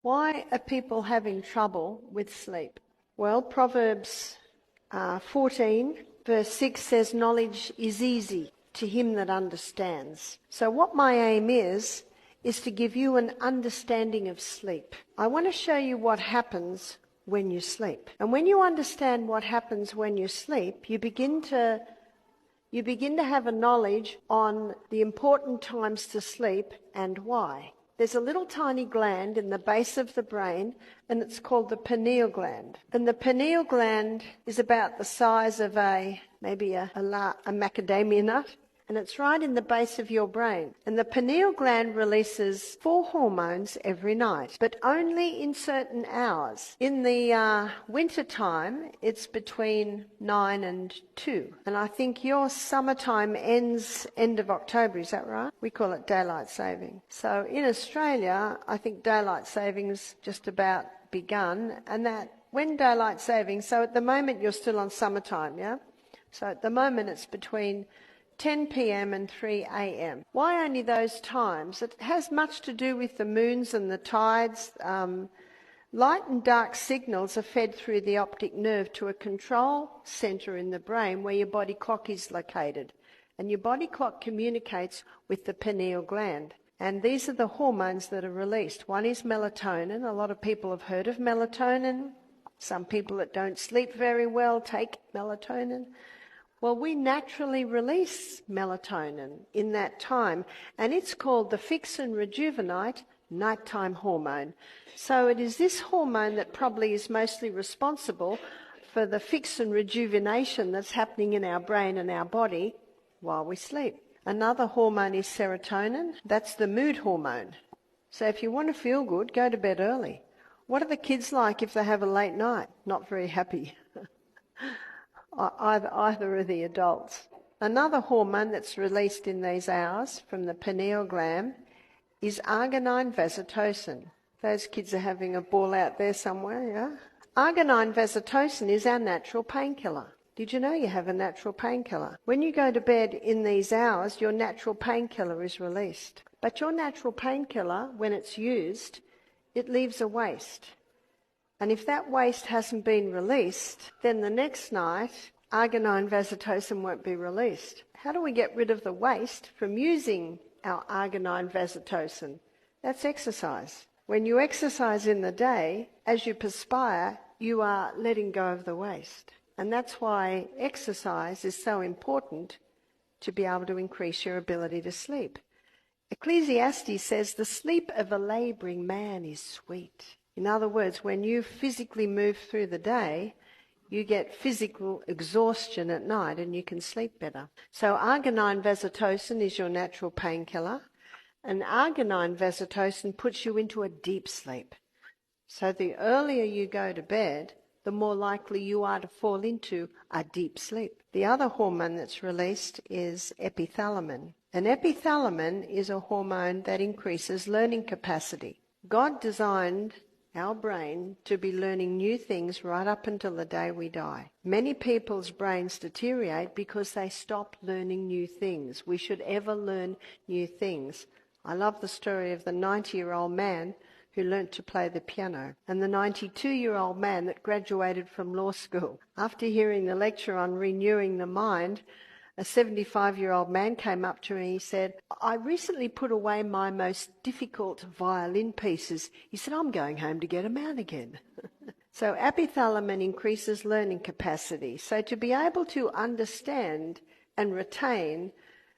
Why are people having trouble with sleep? Well, Proverbs 14 verse 6 says, knowledge is easy to him that understands. So what my aim is to give you an understanding of sleep. I want to show you what happens when you sleep. And when you understand what happens when you sleep, you begin to have a knowledge on the important times to sleep and why. There's a little tiny gland in the base of the brain, and it's called the pineal gland. And the pineal gland is about the size of maybe a macadamia nut, and it's right in the base of your brain. And the pineal gland releases 4 hormones every night, but only in certain hours. In the winter time, it's between 9 and 2. And I think your summertime ends end of October, is that right? We call it daylight saving. So in Australia, I think daylight saving's just about begun, and that when daylight saving, so at the moment you're still on summertime, yeah? So at the moment it's between 10 p.m. and 3 a.m. Why only those times? It has much to do with the moons and the tides. Light and dark signals are fed through the optic nerve to a control centre in the brain where your body clock is located. And your body clock communicates with the pineal gland. And these are the hormones that are released. One is melatonin. A lot of people have heard of melatonin. Some people that don't sleep very well take melatonin. Well, we naturally release melatonin in that time, and it's called the fix and rejuvenate nighttime hormone. So it is this hormone that probably is mostly responsible for the fix and rejuvenation that's happening in our brain and our body while we sleep. Another hormone is serotonin. That's the mood hormone. So if you want to feel good, go to bed early. What are the kids like if they have a late night? Not very happy. Either are the adults. Another hormone that's released in these hours from the pineal gland is arginine vasotocin. Those kids are having a ball out there somewhere, yeah? Arginine vasotocin is our natural painkiller. Did you know you have a natural painkiller? When you go to bed in these hours, your natural painkiller is released. But your natural painkiller, when it's used, it leaves a waste. And if that waste hasn't been released, then the next night, arginine vasotocin won't be released. How do we get rid of the waste from using our arginine vasotocin? That's exercise. When you exercise in the day, as you perspire, you are letting go of the waste. And that's why exercise is so important to be able to increase your ability to sleep. Ecclesiastes says, the sleep of a labouring man is sweet. In other words, when you physically move through the day, you get physical exhaustion at night and you can sleep better. So arginine vasotocin is your natural painkiller, and arginine vasotocin puts you into a deep sleep. So the earlier you go to bed, the more likely you are to fall into a deep sleep. The other hormone that's released is epithalamin. And epithalamin is a hormone that increases learning capacity. God designed our brain to be learning new things right up until the day we die. Many people's brains deteriorate because they stop learning new things. We should ever learn new things. I love the story of the 90-year-old man who learnt to play the piano, and the 92-year-old man that graduated from law school. After hearing the lecture on renewing the mind, a 75-year-old man came up to me and he said, I recently put away my most difficult violin pieces. He said, I'm going home to get them out again. So epithalamin increases learning capacity. So to be able to understand and retain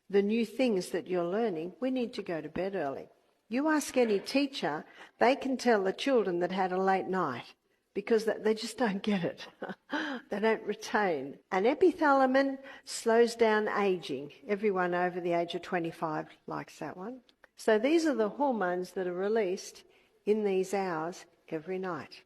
the new things that you're learning, we need to go to bed early. You ask any teacher, they can tell the children that had a late night because they just don't get it. They don't retain. And epithalamin slows down aging. Everyone over the age of 25 likes that one. So these are the hormones that are released in these hours every night.